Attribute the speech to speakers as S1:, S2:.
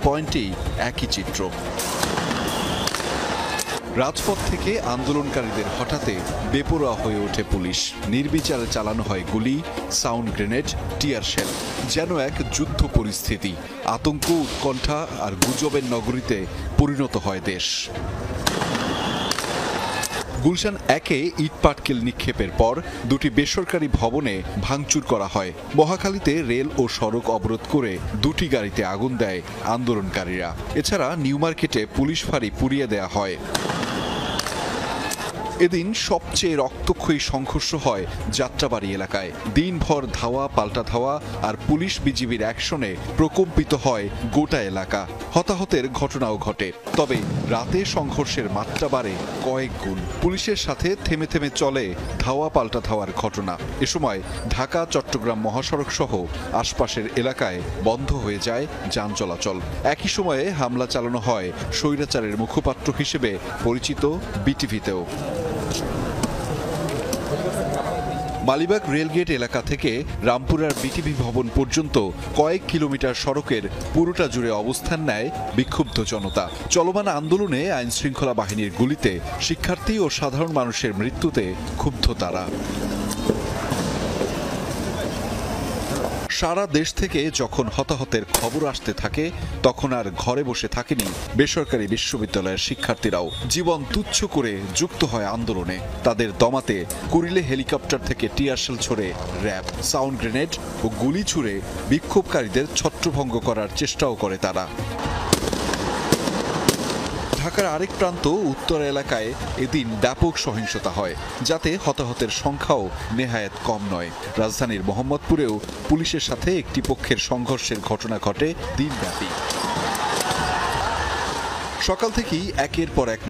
S1: পয়েন্টেই একই চিত্র। রাজপথ থেকে আন্দোলনকারীদের হঠাতে বেপরোয়া হয়ে ওঠে পুলিশ। নির্বিচারে চালানো হয় গুলি, সাউন্ড গ্রেনেড, টিয়ার শেল। যেন এক যুদ্ধ পরিস্থিতি। আতঙ্ক, উৎকণ্ঠা আর গুজবের নগরীতে পরিণত হয় দেশ। গুলশান 1-এ ইটপাটকেল নিক্ষেপের পর দুটি বেসরকারি ভবনে ভাঙচুর করা হয়। মহাখালীতে রেল ও সড়ক অবরোধ করে দুটি গাড়িতে আগুন দেয় আন্দোলনকারীরা। এছাড়া নিউ মার্কেটে পুলিশ ফাঁড়ি পুড়িয়ে দেয়া হয়। এদিন সবচেয়ে রক্তক্ষয়ী সংঘর্ষ হয় যাত্রাবাড়ি এলাকায়। দিনভর ধাওয়া পাল্টা ধাওয়া আর পুলিশ বিজিবির অ্যাকশনে প্রকম্পিত হয় গোটা এলাকা। হতাহতের ঘটনাও ঘটে। তবে রাতে সংঘর্ষের মাত্রা বাড়ে কয়েক গুণ। পুলিশের সাথে থেমে থেমে চলে ধাওয়া পাল্টা ধাওয়ার ঘটনা। এ সময় ঢাকা চট্টগ্রাম মহাসড়ক সহ আশপাশের এলাকায় বন্ধ হয়ে যায় যান চলাচল। একই সময়ে হামলা চালানো হয় স্বৈরাচারের মুখপাত্র হিসেবে পরিচিত বিটিভিতেও। মালিবাগ রেলগেট এলাকা থেকে রামপুরার বিটিভি ভবন পর্যন্ত কয়েক কিলোমিটার সড়কের পুরোটা জুড়ে অবস্থান নেয় বিক্ষুব্ধ জনতা। চলমান আন্দোলনে আইনশৃঙ্খলা বাহিনীর গুলিতে শিক্ষার্থী ও সাধারণ মানুষের মৃত্যুতে ক্ষুব্ধ তারা। সারা দেশ থেকে যখন হতাহতের খবর আসতে থাকে তখন আর ঘরে বসে থাকেনি বেসরকারি বিশ্ববিদ্যালয়ের শিক্ষার্থীরাও। জীবন তুচ্ছ করে যুক্ত হয় আন্দোলনে। তাদের দমাতে কুড়িলে হেলিকপ্টার থেকে টিয়ারশেল ছড়ে র্যাব, সাউন্ড গ্রেনেড ও গুলি ছুড়ে বিক্ষোভকারীদের ছত্রভঙ্গ করার চেষ্টাও করে তারা। ঢাকার আরেক প্রান্ত উত্তর এলাকায় এদিন ব্যাপক সহিংসতা হয়, যাতে হতাহতের সংখ্যাও নেহায়েত কম নয়। রাজধানীর মোহাম্মদপুরেও পুলিশের সাথে একটি পক্ষের সংঘর্ষের ঘটনা ঘটে দিনব্যাপী। সকাল থেকেই একের পর এক